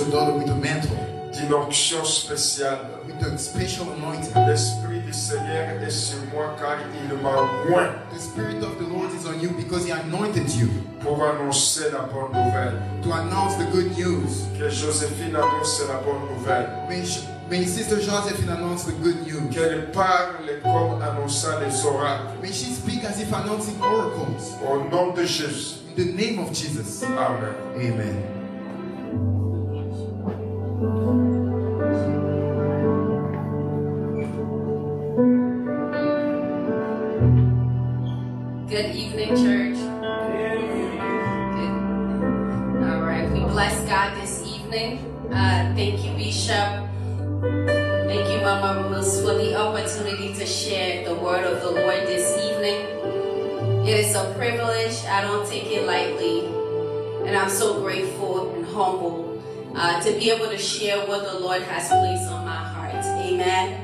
your daughter with a mantle, d'une onction spéciale. with a special anointing. L'Esprit du Seigneur est sur moi car il m'a oint The Spirit of the Lord is on you because He anointed you pour annoncer la bonne nouvelle. to announce the good news. Que Joséphine annonce la bonne nouvelle. May Sister Josephine announce the good news. Qu'elle parle comme annonçant les oracles. May she speak as if announcing oracles. Au nom de Jésus. In the name of Jesus. Amen. Amen. Good evening, church. Good. All right. We bless God this evening. Thank you, Bishop. Thank you, Mama Ruth, for the opportunity to share the word of the Lord this evening. It is a privilege. I don't take it lightly. And I'm so grateful and humble to be able to share what the Lord has placed on my heart. Amen.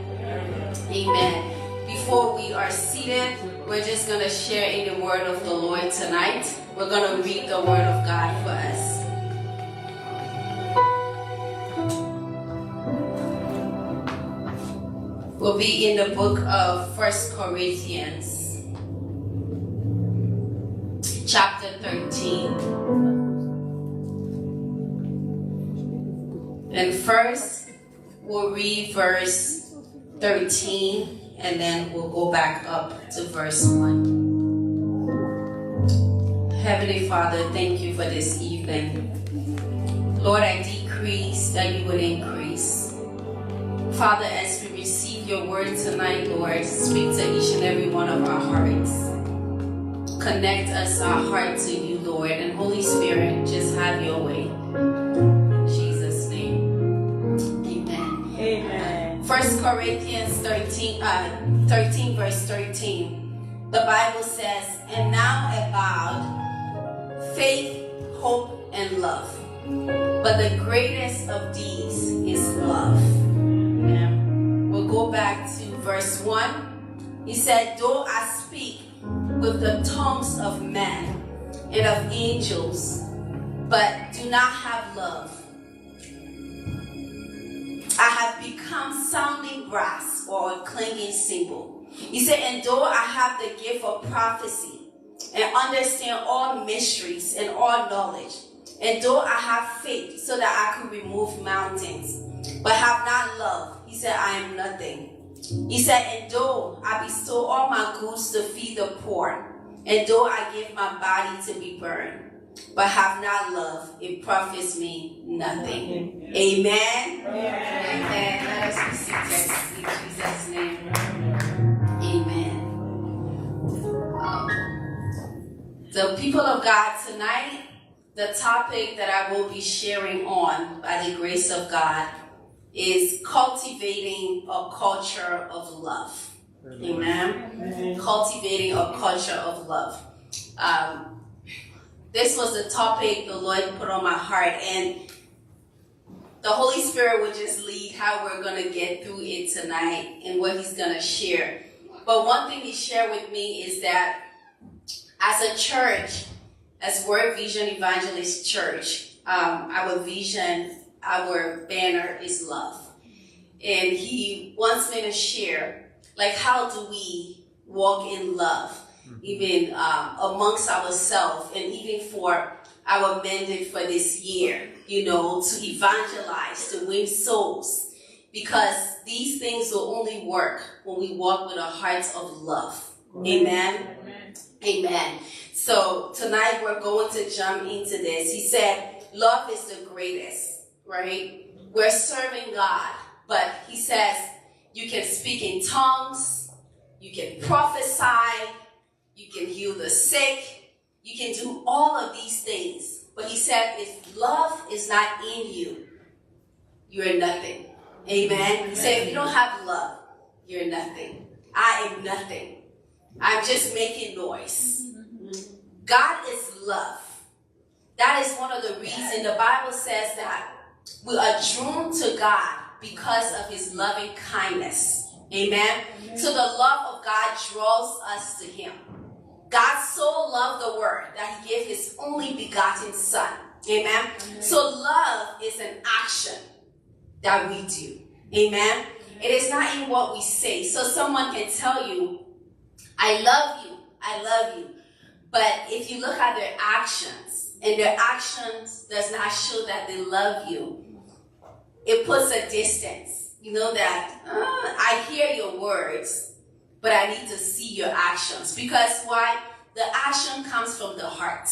Amen. Before we are seated, we're just going to share in the word of the Lord tonight. We're going to read the word of God for us. We'll be in the book of 1 Corinthians, chapter 13. And first, we'll read verse 13. And then we'll go back up to verse 1. Heavenly Father, thank you for this evening. Lord, I decrease that you would increase. Father, as we receive your word tonight, Lord, speak to each and every one of our hearts. Connect us, our heart to you, Lord. And Holy Spirit, just have your way. In Jesus' name. Amen. Amen. 1 Corinthians 13 verse 13. The Bible says, and now about faith, hope, and love. But the greatest of these is love. Amen. We'll go back to verse 1. He said, though I speak with the tongues of men and of angels, but do not have love, I have become sounding brass or a clanging cymbal. He said, and though I have the gift of prophecy and understand all mysteries and all knowledge, and though I have faith so that I could remove mountains, but have not love, he said, I am nothing. He said, and though I bestow all my goods to feed the poor, and though I give my body to be burned, but have not love, it profits me nothing. Amen. Amen. Let us be seated in Jesus' name. Amen. The people of God, tonight, the topic that I will be sharing on, by the grace of God, is cultivating a culture of love. Amen. Cultivating a culture of love. This was the topic the Lord put on my heart, and the Holy Spirit will just lead how we're going to get through it tonight and what He's going to share. But one thing He shared with me is that as a church, as Word Vision Evangelist Church, our vision, our banner is love. And He wants me to share, like, how do we walk in love? Even amongst ourselves, and even for our mandate for this year, to evangelize, to win souls, because these things will only work when we walk with a heart of love. Amen. Amen. So tonight we're going to jump into this. He said, love is the greatest, right? We're serving God, but He says you can speak in tongues, you can prophesy, you can heal the sick. You can do all of these things. But He said, if love is not in you, you're nothing. Amen. He said, if you don't have love, you're nothing. I am nothing. I'm just making noise. God is love. That is one of the reasons the Bible says that we are drawn to God because of His loving kindness. Amen. So the love of God draws us to Him. God so loved the world that He gave His only begotten Son. Amen. So love is an action that we do. Amen? It is not in what we say. So someone can tell you, I love you, I love you. But if you look at their actions, and their actions does not show that they love you, it puts a distance. You know that, I hear your words, but I need to see your actions. Because why? The action comes from the heart.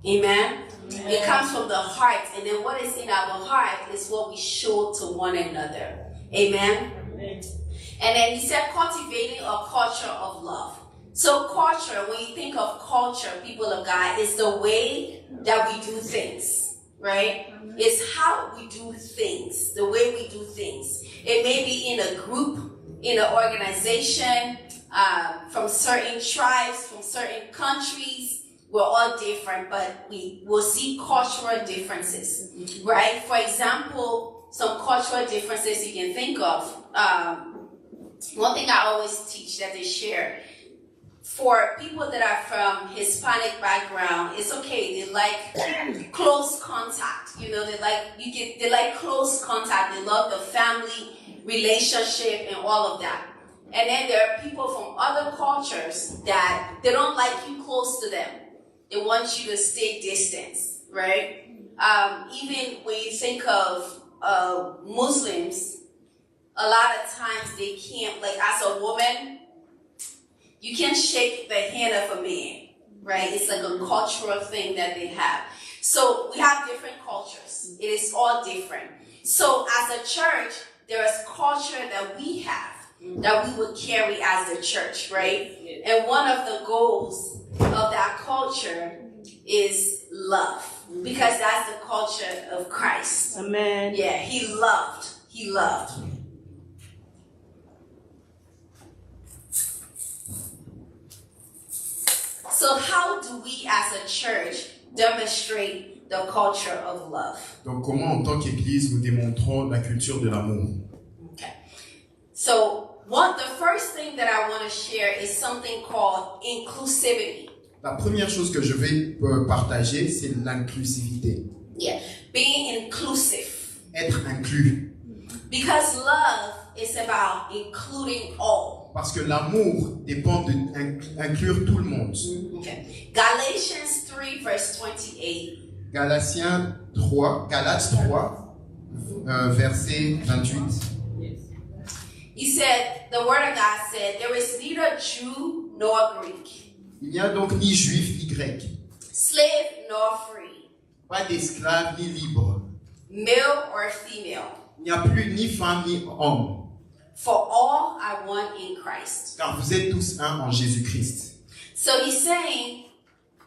Amen? It comes from the heart. And then what is in our heart is what we show to one another. Amen? And then he said, cultivating a culture of love. So culture, when you think of culture, people of God, is the way that we do things, right? It's how we do things, the way we do things. It may be in a group, in an organization, from certain tribes, from certain countries. We're all different, but we will see cultural differences, right? For example, some cultural differences you can think of. One thing I always teach that they share, for people that are from Hispanic background, it's okay. They like close contact. You know, they like close contact. They love the family relationship and all of that. And then there are people from other cultures that they don't like you close to them. They want you to stay distant, right? Even when you think of Muslims, a lot of times they can't, like as a woman, you can't shake the hand of a man, right? It's like a cultural thing that they have. So we have different cultures. It is all different. So as a church, there is culture that we have that we would carry as the church, right? And one of the goals of that culture is love, because that's the culture of Christ. Amen. Yeah, he loved. He loved. So how do we as a church demonstrate the culture of love? Donc comment en tant qu'Église nous démontrons la culture de l'amour? Okay. So the first thing that I want to share is something called inclusivity. La première chose que je vais partager, c'est l'inclusivité. Yeah, being inclusive. Être inclus. Because love is about including all. Parce que l'amour dépend d'inclure tout le monde. Okay. Galatians 3 verse 28. Galates 3, verset 28. He said, the word of God said, there is neither Jew nor Greek, Il n'y a donc ni juif ni grec, slave nor free, pas d'esclave ni libre. male or female, Il n'y a plus ni femme ni homme, for all are one in Christ. car vous êtes tous un en Jésus-Christ. So he's saying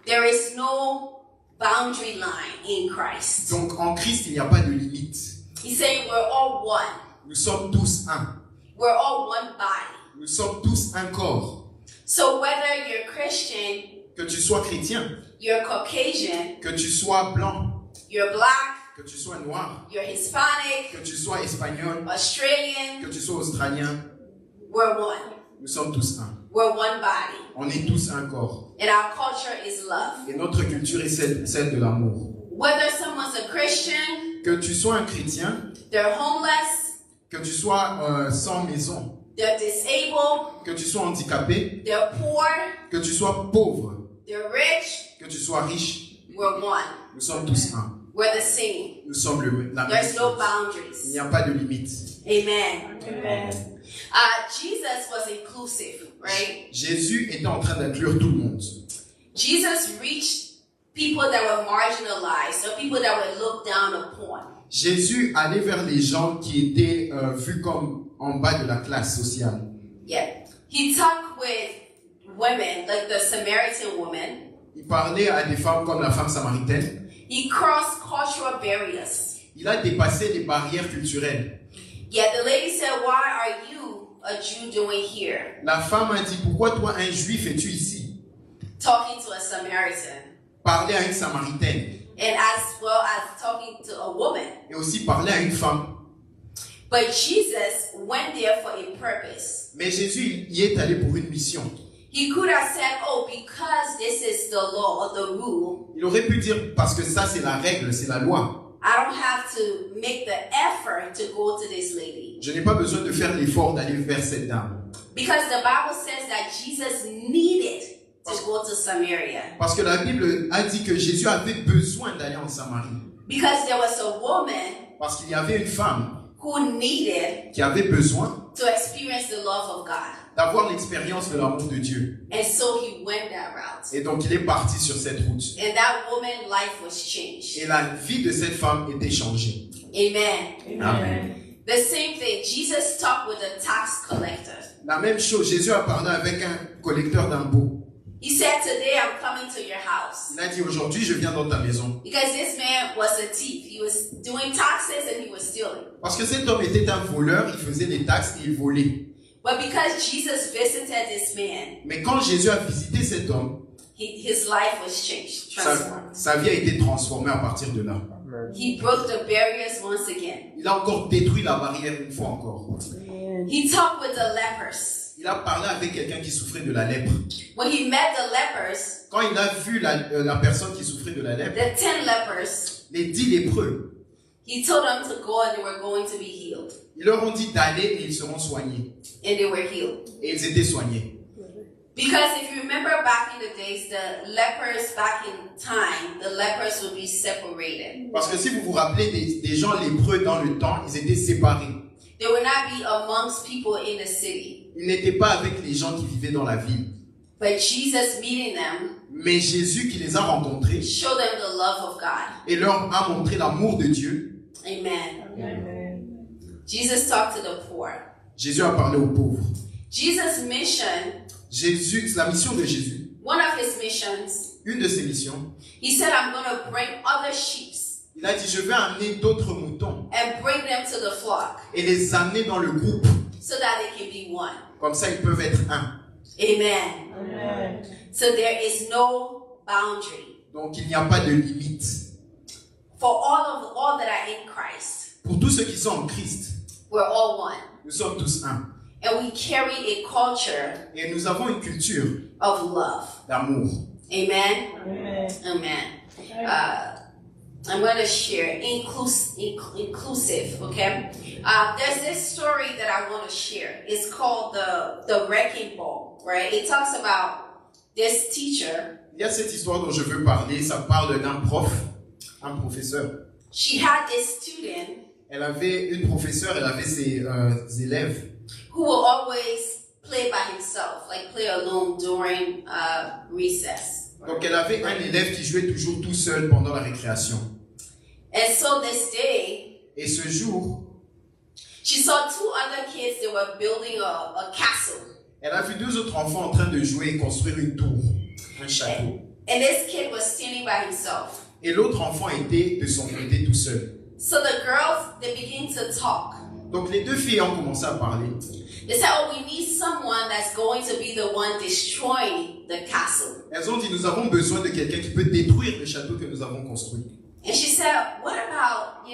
there is no boundary line in Christ. Donc en Christ, il n'y a pas de limite. He's saying we're all one. Nous sommes tous un. We're all one body. Nous sommes tous un corps. So whether you're Christian, Que tu sois chrétien, you're Caucasian, que tu sois blanc, you're black, que tu sois noir, you're Hispanic, que tu sois espagnol, Australian, que tu sois australien, we're one. nous sommes tous un. We're one body. On est tous un corps. And our culture is love. Et notre culture est celle de l'amour. Whether someone's a Christian, Que tu sois un chrétien, they're homeless, que tu sois sans maison, they're disabled, que tu sois handicapé, they're poor, que tu sois pauvre, they're rich, que tu sois riche, we're one. nous sommes tous un. We're the same. Nous sommes la même There's no chose. Il boundaries. n'y a pas de limite. Amen. Amen. Jesus was inclusive, right? Jésus était en train d'inclure tout le monde. Jesus reached people that were marginalized, or people that were looked down upon. Jésus allait vers les gens qui étaient vus comme en bas de la classe sociale. Yeah. He talked with women, like the Samaritan woman. Il parlait à des femmes comme la femme samaritaine. He crossed cultural barriers. Il a dépassé les barrières culturelles. Yeah, the lady said, "Why are you a Jew doing here?" La femme a dit, pourquoi toi un juif es-tu ici? Talking to a Samaritan. Parler à une samaritaine. And as well as talking to a woman. Et aussi parler à une femme. But Jesus went there for a purpose. Mais Jésus y est allé pour une mission. He could have said, "Oh, because this is the law or the rule, Il aurait pu dire, parce que ça c'est la règle, c'est la loi. I don't have to make the effort to go to this lady. Je n'ai pas besoin de faire l'effort d'aller vers cette dame. Because the Bible says that Jesus needed to go to Samaria. Parce que la Bible a dit que Jésus avait besoin d'aller en Samarie. Because there was a woman Parce qu'il y avait une femme who needed qui avait besoin to experience the love of God. d'avoir l'expérience de l'amour de Dieu. And so he went that route. Et donc il est parti sur cette route. And that woman's life was changed. Et la vie de cette femme était changée. Amen. Amen. The same thing, Jesus talked with a tax collector. La même chose, Jésus a parlé avec un collecteur d'impôts. He said, today I'm coming to your house. Il a dit, aujourd'hui je viens dans ta maison. Because this man was a thief. He was doing taxes and he was stealing. Parce que cet homme était un voleur, il faisait des taxes et il volait. But because Jesus visited this man, Mais quand Jésus a visité cet homme, his life was changed, transformed. sa vie a été transformée à partir de là. He broke the barriers once again. Il a encore détruit la barrière une fois encore. He talked with the lepers. Il a parlé avec quelqu'un qui souffrait de la lèpre. When he met the lepers, Quand il a vu la personne qui souffrait de la lèpre, the 10 lepers, les 10 lépreux, he told them to go and they were going to be healed. ils leur ont dit d'aller et ils seront soignés. And they were healed. Et ils étaient soignés. Because if you remember back in the days, the lepers back in time, the lepers would be separated. Parce que si vous vous rappelez des gens lépreux dans le temps, ils étaient séparés. They would not be amongst people in the city. Ils n'étaient pas avec les gens qui vivaient dans la ville. But Jesus meeting them, Mais Jésus qui les a rencontrés showed them the love of God. et leur a montré l'amour de Dieu. Amen. Jesus talked to the poor. Jésus a parlé aux pauvres. Jesus' mission, La mission de Jésus, one of his missions, une de ses missions, he said, I'm going to bring other sheep il a dit, je vais amener d'autres moutons and bring them to the flock et les amener dans le groupe. so that they can be one. Comme ça, ils peuvent être un. Amen. So there is no boundary Donc, il n'y a pas de limite. for all that are in Christ. Pour tous ceux qui sont en Christ, We're all one. nous sommes tous un. And we carry a culture Et nous avons une culture of love. d'amour. Amen. Amen. I'm going to share inclusive, okay? There's this story that I want to share. It's called the Wrecking Ball, right? It talks about this teacher. Il y a cette histoire dont je veux parler. Ça parle d'un prof, un professeur. She had this student Elle avait une professeure, elle avait ses élèves who will always play by himself, like play alone during recess. Donc elle avait un élève qui jouait toujours tout seul pendant la récréation. And so this day, Et ce jour, she saw two other kids that were building a castle. elle a vu deux autres enfants en train de jouer et construire une tour, un château. And this kid was standing by himself. Et l'autre enfant était de son côté tout seul. So the girls, they begin to talk. Donc les deux filles ont commencé à parler. They said, oh, we need someone that's going to be the one destroying the castle. Elles ont dit, nous avons besoin de quelqu'un qui peut détruire le château que nous avons construit. And she said, what about,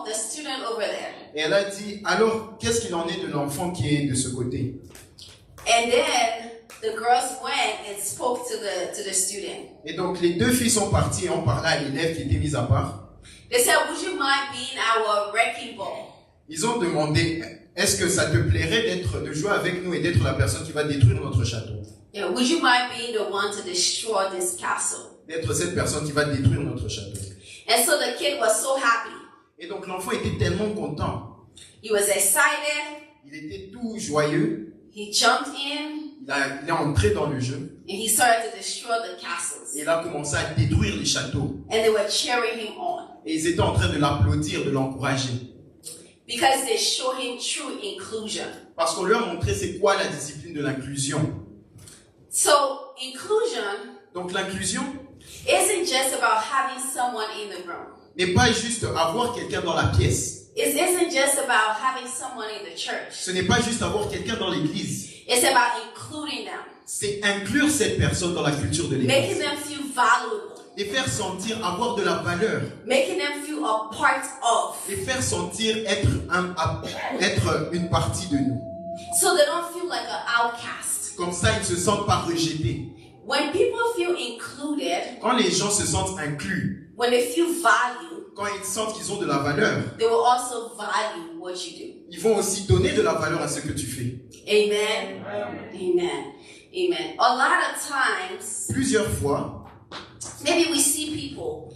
the student over there? Et elle a dit, alors, qu'est-ce qu'il en est de l'enfant qui est de ce côté? And then the girls went and spoke to the student. Et donc les deux filles sont parties et ont parlé à l'élève qui était mis à part. They said, would you mind being our wrecking ball? Ils ont demandé, est-ce que ça te plairait de jouer avec nous et d'être la personne qui va détruire notre château? Yeah, would you mind being the one to destroy this castle? D'être cette personne qui va détruire notre château. And so the kid was so happy. Et donc l'enfant était tellement content. He was excited. Il était tout joyeux. He jumped in. Il est entré dans le jeu. And he started to destroy the castles. Et il a commencé à détruire les châteaux. And they were cheering him on. Et ils étaient en train de l'applaudir, de l'encourager. Because they showed him true inclusion. Parce qu'on lui a montré c'est quoi la discipline de l'inclusion. So, inclusion Donc l'inclusion isn't just about having someone in the room. n'est pas juste avoir quelqu'un dans la pièce. It isn't just about having someone in the church. Ce n'est pas juste avoir quelqu'un dans l'église. It's about including them. C'est inclure cette personne dans la culture de Making l'église. them feel valuable. Les faire sentir avoir de la valeur. Making them feel a part of. Les faire sentir être une partie de nous. So they don't feel like an outcast. Comme ça, ils ne se sentent pas rejetés. When people feel included, Quand les gens se sentent inclus, when they feel valued, quand ils sentent qu'ils ont de la valeur, they will also value what you do. ils vont aussi donner de la valeur à ce que tu fais. Amen. Amen. Amen. A lot of times, Plusieurs fois, maybe we see people.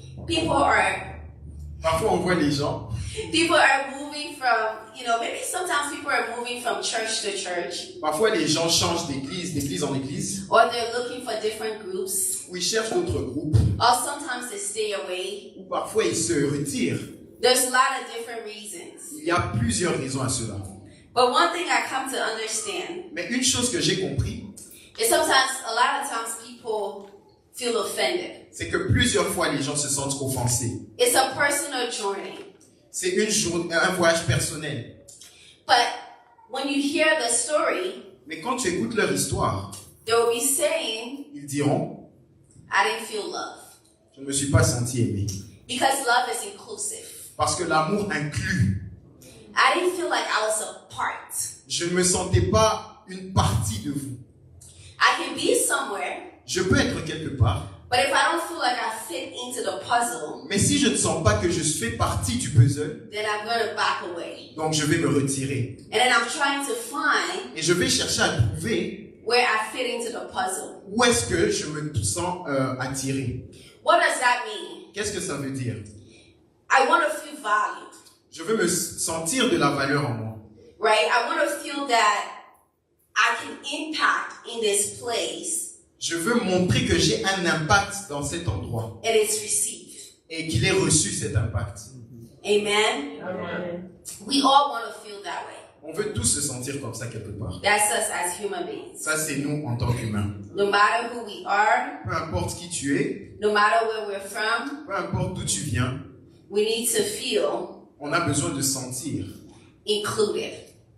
parfois on voit les gens, People are moving from, maybe sometimes people are moving from church to church, parfois les gens changent d'église en église, or they're looking for different groups, ou ils cherchent d'autres groupes, or sometimes they stay away. ou parfois ils se retirent. There's a lot of different reasons. Il y a plusieurs raisons à cela. But one thing I come to understand Mais une chose que j'ai compris, is sometimes, a lot of times people feel offended. c'est que plusieurs fois les gens se sentent offensés. It's a personal journey. C'est un voyage personnel. But when you hear the story, Mais quand tu écoutes leur histoire, they will be saying, ils diront, I didn't feel love. je ne me suis pas senti aimé. Because love is inclusive. Parce que l'amour inclut. I didn't feel like I was a part. Je ne me sentais pas une partie de vous. I can be somewhere, Je peux être quelque part, but if I don't feel like I fit into the puzzle, mais si je ne sens pas que je fais partie du puzzle, then I'm going to back away. donc je vais me retirer. And then I'm trying to find Et je vais chercher à trouver where I fit into the puzzle. où est-ce que je me sens attiré. What does that mean? Qu'est-ce que ça veut dire? I want to feel valued, Je veux me sentir de la valeur en moi. right? I want to feel that I can impact in this place Je veux montrer que j'ai un impact dans cet endroit and it's received. et qu'il ait reçu cet impact. Amen? We all want to feel that way. On veut tous se sentir comme ça quelque part. That's us as human beings. Ça, c'est nous en tant qu'humains. No matter who we are, Peu importe qui tu es, no matter where we're from, peu importe d'où tu viens, we need to feel on a besoin de sentir, included.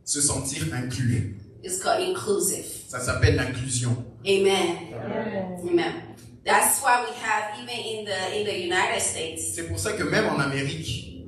se sentir inclus. It's called inclusive. Ça s'appelle l'inclusion. Amen. Amen. That's why we have, even in the United States, C'est pour ça que même en Amérique,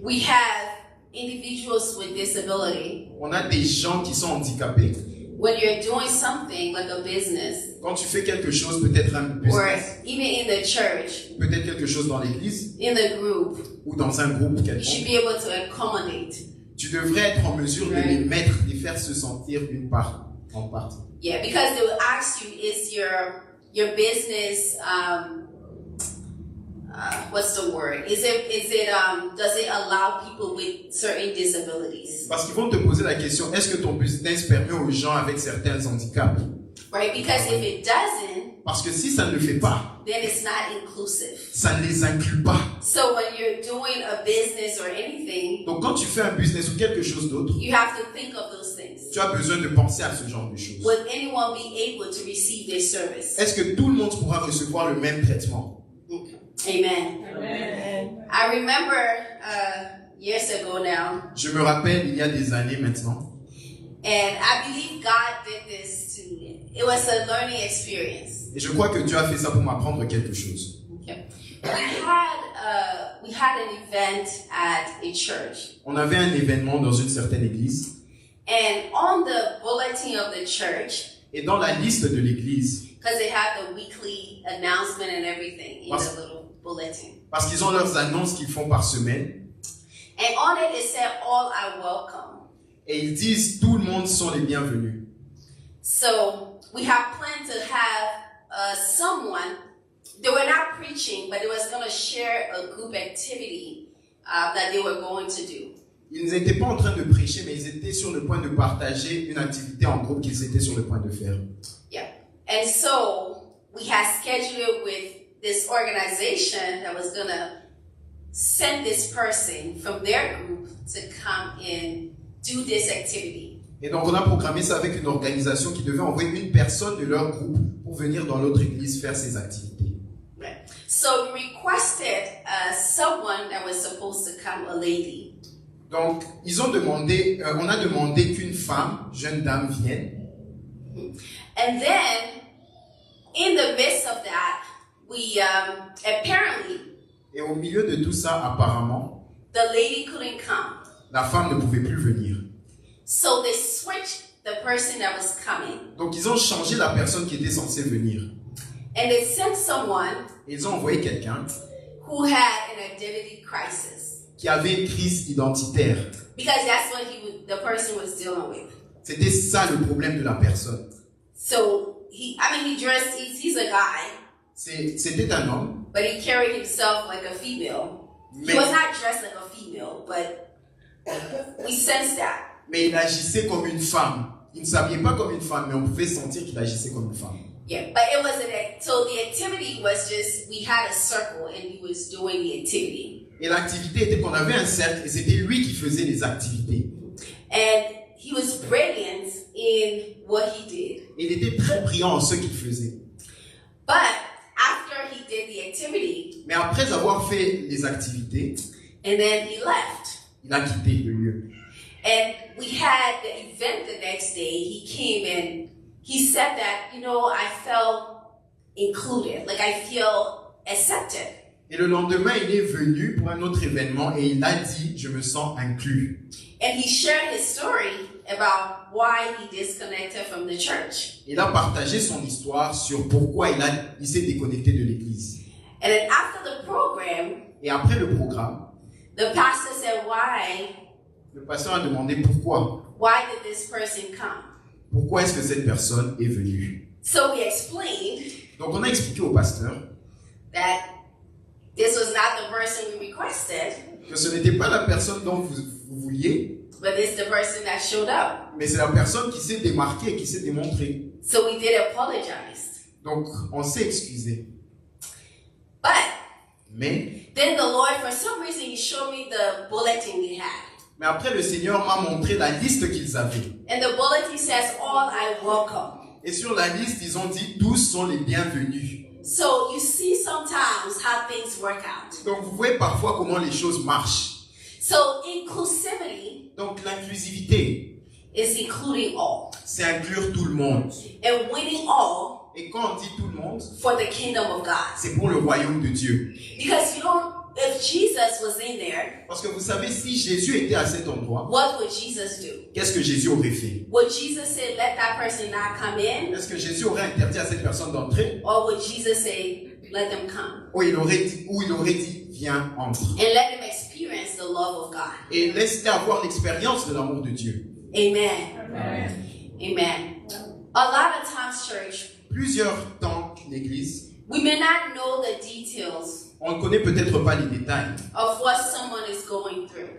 we have individuals with disability. on a des gens qui sont handicapés. When you're doing something like a business, Quand tu fais quelque chose, peut-être un or business, even in the church, peut-être quelque chose dans l'église in the group, ou dans un groupe you should quelconque, be able to accommodate. tu devrais être en mesure de les mettre, de les faire se sentir une part, en partie. Yeah, because they will ask you, is your business what's the word? Does it allow people with certain disabilities? Parce qu'ils vont te poser la question, est-ce que ton business permet aux gens avec certains handicaps? Right? Because if it doesn't, Parce que si ça ne le fait pas, then it's not inclusive. ça ne les inclut pas. So when you're doing a business or anything, Donc quand tu fais un business ou quelque chose d'autre, you have to think of those things. tu as besoin de penser à ce genre de choses. Would anyone be able to receive this service? Est-ce que tout le monde pourra recevoir le même traitement? Amen. I remember years ago now, Je me rappelle, il y a des années maintenant, and I believe God did this to me. It was a learning experience. et je crois que Dieu a fait ça pour m'apprendre quelque chose. Okay. We had an event at a church, On avait un événement dans une certaine église, and on the bulletin of the church, et dans la liste de l'église, because they had the weekly announcement and everything in the little bulletin, parce qu'ils ont leurs annonces qu'ils font par semaine, and on it said, "All are welcome." et ils disent tout le monde sont les bienvenus. So we have planned to have someone. They were not preaching, but they was going to share a group activity that they were going to do. Ils n'étaient pas en train de prêcher, mais ils étaient sur le point de partager une activité en groupe qu'ils étaient sur le point de faire. Yeah. And so we had scheduled it with this organization that was going to send this person from their group to come and do this activity. Et donc on a programmé ça avec une organisation qui devait envoyer une personne de leur groupe pour venir dans l'autre église faire ces activités. Right. So we requested someone that was supposed to come, a lady. Donc ils ont demandé, on a demandé qu'une femme, jeune dame, vienne. And then, in the midst of that, we apparently Et au milieu de tout ça, apparemment, the lady couldn't come. la femme ne pouvait plus venir. So they switched the person that was coming, Donc ils ont changé la personne qui était censée venir. and they sent someone Et ils ont envoyé quelqu'un who had an identity crisis. qui avait une crise identitaire. Because that's what the person was dealing with. C'était ça le problème de la personne. So he dressed, he's a guy, C'était un homme, but he carried himself like a female. He was not dressed like a female, but we sense that. mais il agissait comme une femme. Il ne s'habillait pas comme une femme, mais on pouvait sentir qu'il agissait comme une femme. Yeah, but it wasn't so the activity was just, we had a circle and he was doing the activity. Et l'activité était qu'on avait un cercle et c'était lui qui faisait les activités. And he was brilliant in what he did. Et il était très brillant en ce qu'il faisait. But after he did the activity, Mais après avoir fait les activités, and then he left. il a quitté le lieu. And we had the event the next day. He came and he said that, I felt included, like I feel accepted. Et le lendemain, il est venu pour un autre événement et il a dit, je me sens inclus. And he shared his story about why he disconnected from the church. Il a partagé son histoire sur pourquoi il s'est déconnecté de l'église. And then after the program, Et après le programme, the pastor said, le pasteur a demandé pourquoi. why did this person come? Pourquoi est-ce que cette personne est venue? So we explained Donc on a expliqué au pasteur that this was not the person we requested, que ce n'était pas la personne dont vous vouliez, but it's the person that showed up. mais c'est la personne qui s'est démarquée et qui s'est démontrée. So we did apologize. Donc on s'est excusé. But Mais then the Lord, for some reason, he showed me the bulletin we had. après le Seigneur m'a montré la liste qu'ils avaient. And the bulletin says, all I welcome. Et sur la liste, ils ont dit tous sont les bienvenus. So you see sometimes how things work out. Donc vous voyez parfois comment les choses marchent. So inclusivity Donc l'inclusivité, is including all. c'est inclure tout le monde. And winning all Et quand on dit tout le monde, for the kingdom of God. c'est pour le royaume de Dieu. Because if Jesus was in there, Parce que vous savez, si Jésus était à cet endroit, what would Jesus do? qu'est-ce que Jésus aurait fait? Would Jesus say, let that person not come in? Est-ce que Jésus aurait interdit à cette personne d'entrer? Or would Jesus say, let them come? Ou il aurait dit, viens, entre. And let them experience the love of God. Et laisse-les avoir l'expérience de l'amour de Dieu. Amen. Amen. A lot of times, church, Plusieurs temps, l'Église, we may not know the details on ne connaît peut-être pas les détails of what someone is going through.